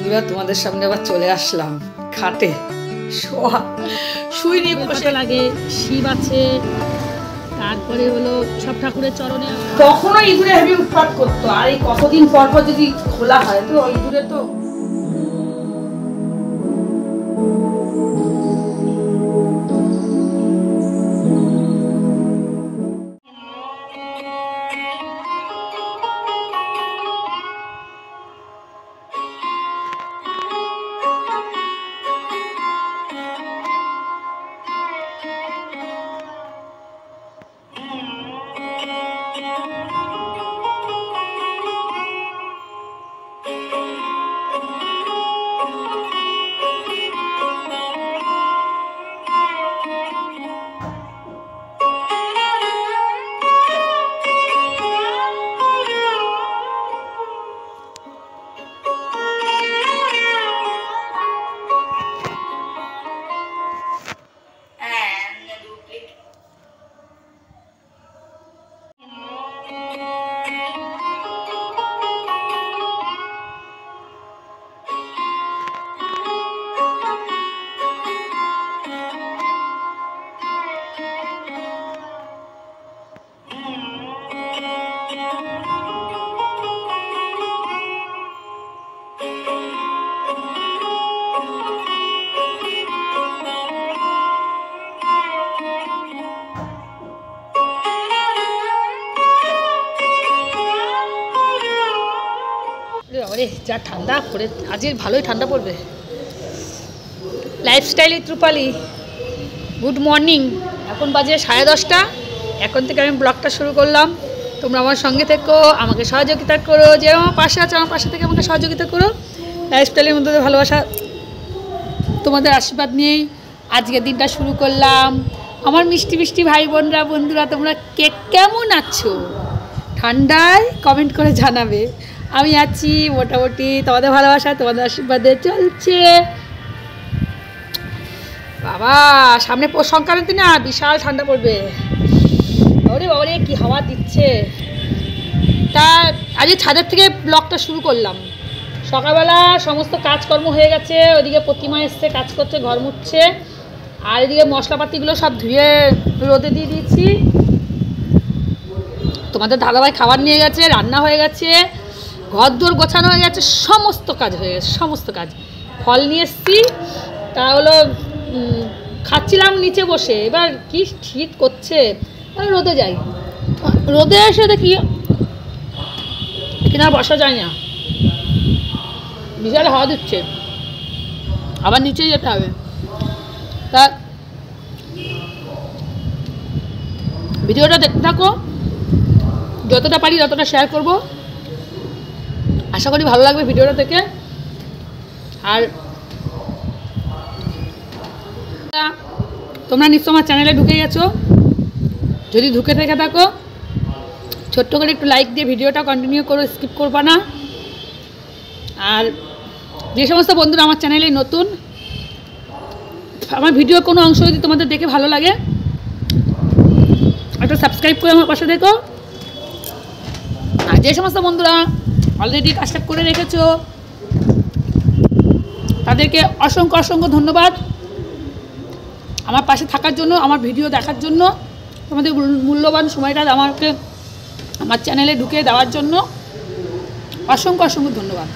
বন্ধুরা, তোমাদের সামনে আবার চলে আসলাম খাটে শুইনি বসে লাগে। শিব আছে, তারপরে হলো সব ঠাকুরের চরণে। তখনও ইঁদুরে হেভি উৎপাত করতো, আর এই কতদিন পর পর যদি খোলা হয় তো ইঁদুরে তো যা ঠান্ডা পড়ে, আজ ভালোই ঠান্ডা পড়বে। Lifestyle with Rupali, good morning. এখন বাজে 10:30। এখন থেকে আমি ব্লগটা শুরু করলাম। তোমরা আমার সঙ্গে থেকো, আমাকে সহযোগিতা করো, যে আমার পাশে আছে আমার পাশে থেকে আমাকে সহযোগিতা করো। লাইফস্টাইলের মধ্যে ভালোবাসা, তোমাদের আশীর্বাদ নিয়েই আজকের দিনটা শুরু করলাম। আমার মিষ্টি মিষ্টি ভাই বোনরা, বন্ধুরা, তোমরা কে কেমন আছো? ঠান্ডায় কমেন্ট করে জানাবে। আমি আছি মোটামুটি, তোমাদের ভালোবাসা তোমাদের আশীর্বাদে চলছে। বাবা, সামনে পৌষ সংক্রান্তি না, বিশাল ঠান্ডা পড়বে। ওরে বাবারে কি হাওয়া দিচ্ছে। তা আজকে ছাদের থেকে ব্লগটা শুরু করলাম। সকালবেলা সমস্ত কাজকর্ম হয়ে গেছে, ওইদিকে প্রতিমা এসছে, কাজ করছে, ঘর মুছছে, আর এদিকে মশলাপাতিগুলো সব ধুয়ে রোদে দিয়ে দিয়েছি। তোমাদের দাদাভাই খাবার নিয়ে গেছে, রান্না হয়ে গেছে, ঘর দোর গোছানো হয়ে গেছে, সমস্ত কাজ হয়ে গেছে, সমস্ত কাজ। ফল নিয়ে এসছি, তা হলো খাচ্ছিলাম নিচে বসে। এবার কি শীত করছে, রোদে যাই। রোদে এসে দেখি কিনা বসা যায় না, বিশাল হাওয়া দিচ্ছে, আবার নিচেই যেতে হবে। তা ভিডিওটা দেখতে থাকো, যতটা পারি ততটা শেয়ার করব। আশা করি ভালো লাগবে ভিডিওটা থেকে। আর তোমরা নিশ্চয় আমার চ্যানেলে ঢুকে গেছো, যদি ঢুকে থেকে থাকো ছোট্ট করে একটু লাইক দিয়ে ভিডিওটা কন্টিনিউ করো, স্কিপ করবা না। আর যে সমস্ত বন্ধুরা আমার চ্যানেলে নতুন, আমার ভিডিওর কোনো অংশ যদি তোমাদের দেখে ভালো লাগে একটা সাবস্ক্রাইব করে আমার পাশে দেখো। আর যে সমস্ত বন্ধুরা অলরেডি কাজটা করে রেখেছো তাদেরকে অসংখ্য অসংখ্য ধন্যবাদ আমার পাশে থাকার জন্য, আমার ভিডিও দেখার জন্য, তোমাদের মূল্যবান সময়টা আমাকে আমার চ্যানেলে ঢুকে দেওয়ার জন্য অসংখ্য অসংখ্য ধন্যবাদ।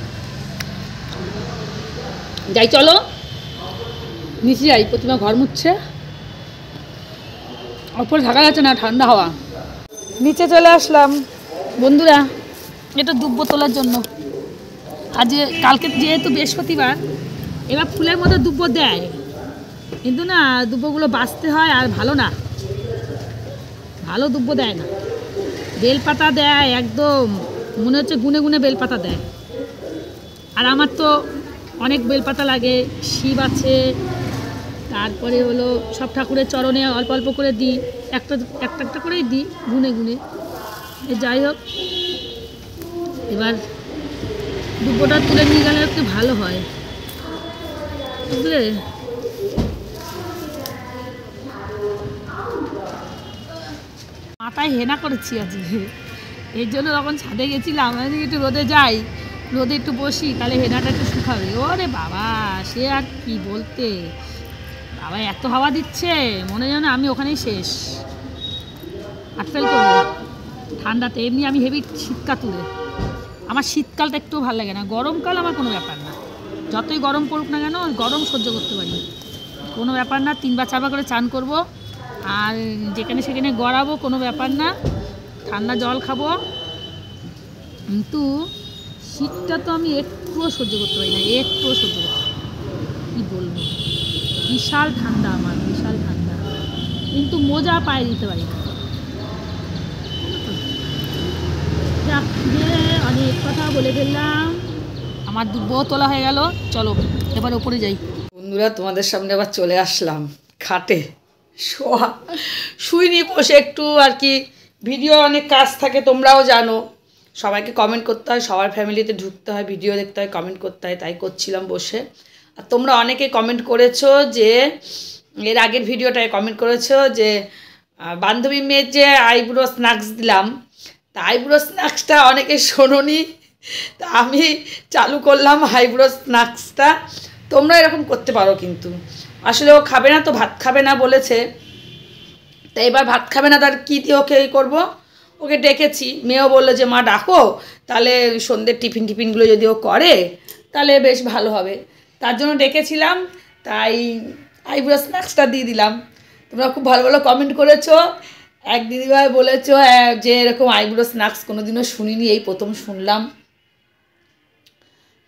যাই, চলো নিচে যাই। প্রতিমা ঘর মুছছে, ওপরে থাকা যাচ্ছে না, ঠান্ডা হাওয়া। নিচে চলে আসলাম বন্ধুরা, এটা দুব্ব তোলার জন্য। আজ কালকে যেহেতু বৃহস্পতিবার, এবার ফুলের মতো দুব্ব দেয়, কিন্তু না দুব্বগুলো বাঁচতে হয়, আর ভালো না, ভালো দুব্ব দেয় না। বেলপাতা দেয়, একদম মনে হচ্ছে গুনে গুনে বেলপাতা দেয়। আর আমার তো অনেক বেলপাতা লাগে। শিব আছে, তারপরে হলো সব ঠাকুরের চরণে অল্প অল্প করে দিই, একটা একটা করেই দিই গুনে গুনে। যাই হোক, এবার দুব্বটা তুলে নিয়ে গেলে একটু ভালো হয়, বুঝলে। মাথায় হেনা করেছি আজকে, এর জন্য যখন ছাদে গেছিলাম একটু রোদে যাই, রোদে একটু বসি, তাহলে হেনাটা একটু শুকাবে। ওরে বাবা, সে আর কি বলতে, বাবা এত হাওয়া দিচ্ছে মনে যেন আমি ওখানেই শেষ, আটফেল করবো ঠান্ডাতে। এমনি আমি হেভি শীতকাল তুলে, আমার শীতকালটা একটু ভালো লাগে না, গরমকাল আমার কোনো ব্যাপার না, যতই গরম পড়ুক না কেন গরম সহ্য করতে পারি, কোনো ব্যাপার না। 3 বার 4 বার করে চান করব, আর যেখানে সেখানে গড়াবো, কোনো ব্যাপার না, ঠান্ডা জল খাবো। কিন্তু শীতটা তো আমি একটুও সহ্য করতে পারি না, একটুও সহ্য করতে পারি না, কী বলবো, বিশাল ঠান্ডা আমার, বিশাল ঠান্ডা, কিন্তু মোজা পায়ে দিতে পারি না। অনেক কথা বলে ফেললাম, আমার দুব্বো তোলা হয়ে গেল। চলো এবার ওপরে যাই। বন্ধুরা, তোমাদের সামনে আবার চলে আসলাম খাটে শুইনি, বসে একটু আর কি ভিডিও, অনেক কাজ থাকে তোমরাও জানো, সবাইকে কমেন্ট করতে হয়, সবার ফ্যামিলিতে ঢুকতে হয়, ভিডিও দেখতে হয়, কমেন্ট করতে হয়, তাই করছিলাম বসে। আর তোমরা অনেকে কমেন্ট করেছো যে, এর আগের ভিডিওটায় কমেন্ট করেছো যে বান্ধবী মেয়ের যে আইব্রো স্ন্যাক্স দিলাম, তা আইব্রো স্ন্যাক্সটা অনেকে শোনোনি, তা আমি চালু করলাম আইব্রো স্ন্যাক্সটা। তোমরা এরকম করতে পারো, কিন্তু আসলে ও খাবে না তো, ভাত খাবে না বলেছে, তাই এবার ভাত খাবে না, তার কী দিয়ে ওকে করবো, ওকে ডেকেছি, মেয়েও বললো যে মা ডাকো, তাহলে সন্ধ্যের টিফিনগুলো যদি ও করে তাহলে বেশ ভালো হবে, তার জন্য ডেকেছিলাম, তাই আইব্রো স্ন্যাক্সটা দিয়ে দিলাম। তোমরা খুব ভালো ভালো কমেন্ট করেছো, এক দিদিভাই বলেছো যে এরকম আইব্রো স্ন্যাক্স কোনোদিনও শুনিনি, এই প্রথম শুনলাম,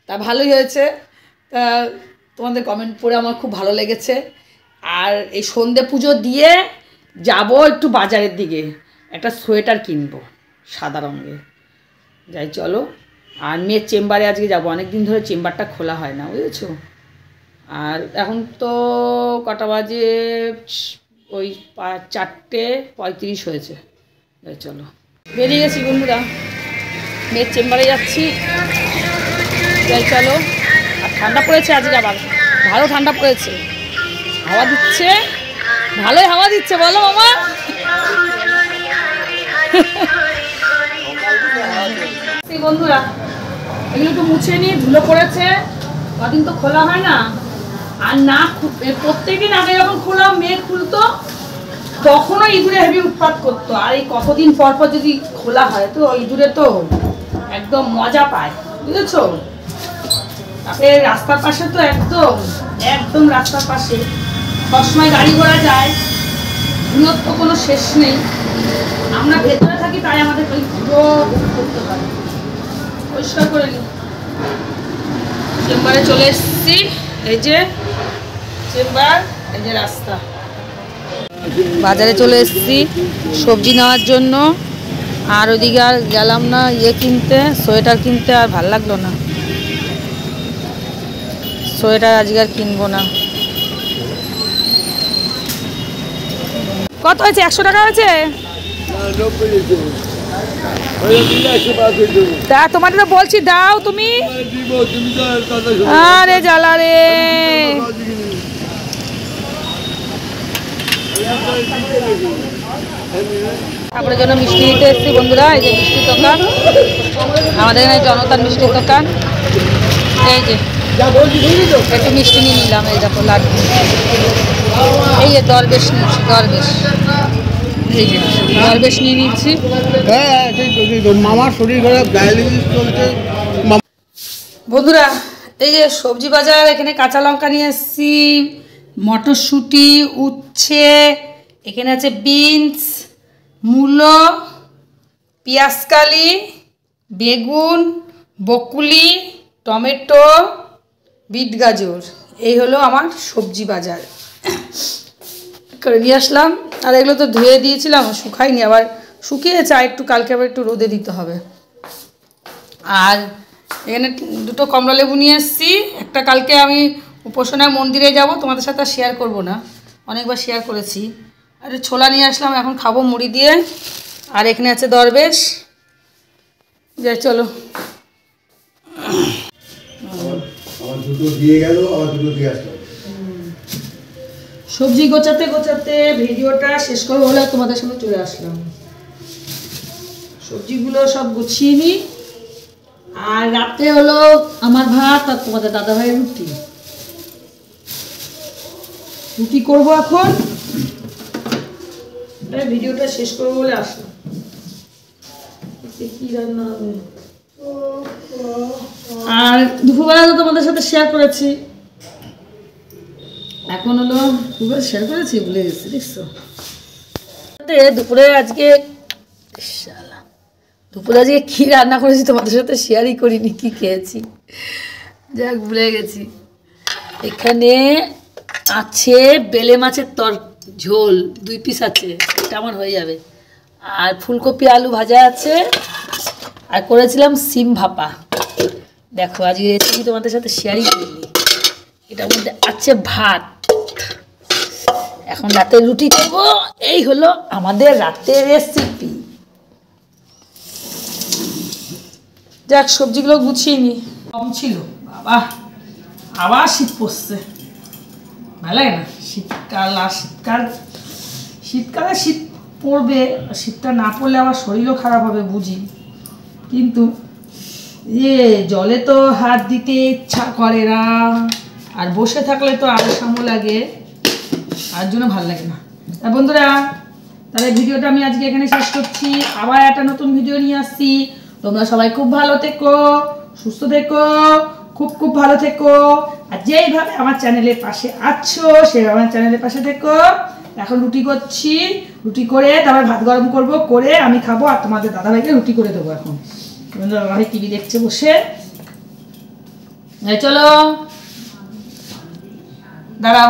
তা ভালোই হয়েছে। তা তোমাদের কমেন্ট পড়ে আমার খুব ভালো লেগেছে। আর এই সন্ধে পুজো দিয়ে যাব একটু বাজারের দিকে, একটা সোয়েটার কিনবো সাদা রঙের, যাই চলো। আর মেয়ের চেম্বারে আজকে যাব, অনেক দিন ধরে চেম্বারটা খোলা হয় না, বুঝেছো। আর এখন তো কটা বাজে, ওই 4:35 হয়েছে, যাই চলো। বেরিয়ে গেছি বন্ধুরা, মেয়ের চেম্বারে যাচ্ছি, যাই চলো। আর ঠান্ডা পড়েছে আজকে, আবার ভালো ঠান্ডা পড়েছে, হাওয়া দিচ্ছে, ভালোই হাওয়া দিচ্ছে, বলো মামা। বন্ধুরা, এগুলো একটু মুছে নিয়ে, ধুলো পড়েছে, কদিন তো খোলা হয় না, আর না প্রত্যেকদিন আগে যখন খোলা মেয়ে খুলতো তখনও ইঁদুরে হেভি উৎপাত করতো, আর এই কতদিন পর পর যদি খোলা হয় তো ইঁদুরে তো একদম মজা পায়, বুঝেছো। তারপরে রাস্তার পাশে তো একদম রাস্তার পাশে সবসময় গাড়ি ঘোড়া যায়, ধুলোর তো কোনো শেষ নেই, আমরা ভেতরে থাকি, তাই আমাদের ওই ধুলো করতে হয়, পরিষ্কার করে নিই। চেম্বারে চলে এসেছি, এই যে চেম্বার, এই যে রাস্তা। বাজারে চলে এসেছি সবজি নেওয়ার জন্য, আর ওদিকে আর গেলাম না কিনতে, সোয়েটার কিনতে, আর ভাল লাগলো না, সোয়েটার আজকে আর কিনবো না। কত হয়েছে? 100 টাকা হয়েছে। তা তোমাদের তো বলছি দাও তুমি, আরে জ্বালা রে। তারপরে জন্য মিষ্টি নিতে এসেছি বন্ধুরা, এই যে মিষ্টির দোকান, আমাদের এখানে জনতার মিষ্টির দোকান, এই যে একটু মিষ্টি নিয়ে নিলাম, এই দেখো লাড্ডু, এই যে দরবেশ নিচ্ছি, দরবেশ, এই যে দরবেশ নিয়ে নিচ্ছি। মামার শরীর খারাপ, ডায়ালিসিস চলছে বন্ধুরা। এই যে সবজি বাজার, এখানে কাঁচা লঙ্কা নিয়ে এসেছি, মটরশুঁটি, উচ্ছে, এখানে আছে বিনস, মূলো, পেঁয়াজকালি, বেগুন, বকুলি, টমেটো, বিট গাজর, এই হলো আমার সবজি বাজার করে নিয়ে আসলাম। আর এগুলো তো ধুয়ে দিয়েছিলাম, শুকায়নি, আবার শুকিয়েছে, আর একটু কালকে আবার একটু রোদে দিতে হবে। আর এখানে 2টো কমলা লেবু নিয়ে এসেছি, একটা কালকে আমি উপাসনার মন্দিরে যাব, তোমাদের সাথে শেয়ার করব না, অনেকবার শেয়ার করেছি। আর ছোলা নিয়ে আসলাম, এখন খাবো মুড়ি দিয়ে। আর এখানে আছে দরবেশ, যাই চলো। সবজি গোছাতে গোছাতে ভিডিওটা শেষ করবো বলে তোমাদের সামনে চলে আসলাম। সবজিগুলো সব গুছিয়ে নিই, আর রাত্রে হলো আমার ভাত আর তোমাদের দাদা ভাইয়ের রুটি। রুটি করবো এখন, ভিডিওটা শেষ করবো বলে আসলাম। কি রান্না হবে? আর দুপুরবেলা তো তোমাদের সাথে শেয়ার করেছি, এখন হলো দুপুরে শেয়ার করেছি, ভুলে গেছি দেখছো। দুপুরে আজকে কি রান্না করেছি তোমাদের সাথে শেয়ারই করিনি, কি খেয়েছি, যাক ভুলে গেছি। এখানে আছে বেলে মাছের ঝোল, 2 পিস আছে, এটা আমার হয়ে যাবে। আর ফুলকপি আলু ভাজা আছে, আর করেছিলাম সিম ভাপা। দেখো আজকে রেসিপি তোমাদের সাথে শেয়ারই করিনি। এটার মধ্যে আছে ভাত। এখন রাতে রুটি করবো, এই হলো আমাদের রাতের রেসিপি। যাক সবজিগুলো গুছিয়ে নি, কম ছিল বাবা, আবার শীত পড়ছে, ভালো লাগে না শীতকাল। আর শীতকালে শীত পড়বে, শীতটা না পড়লে আবার শরীরও খারাপ হবে বুঝি, কিন্তু জলে তো হাত দিতে ইচ্ছা করে না, আর বসে থাকলে তো আরো সামো লাগে, তার জন্য ভালো লাগে না। বন্ধুরা তাহলে ভিডিওটা আমি আজকে এখানে শেষ করছি, আবার একটা নতুন ভিডিও নিয়ে আসছি। তোমরা সবাই খুব ভালো থেকো, সুস্থ থেকো, খুব খুব ভালো থেকো। আর যেইভাবে আমার চ্যানেলের পাশে আছো সেইভাবে আমার চ্যানেলের পাশে থেকো। এখন রুটি করছি, রুটি করে তারপর ভাত গরম করব, করে আমি খাবো, আর তোমাদের দাদাভাইকে রুটি করে দেবো। এখন দাদাভাই টিভি দেখছে বসে। চলো দাঁড়াও,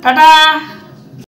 টাটা।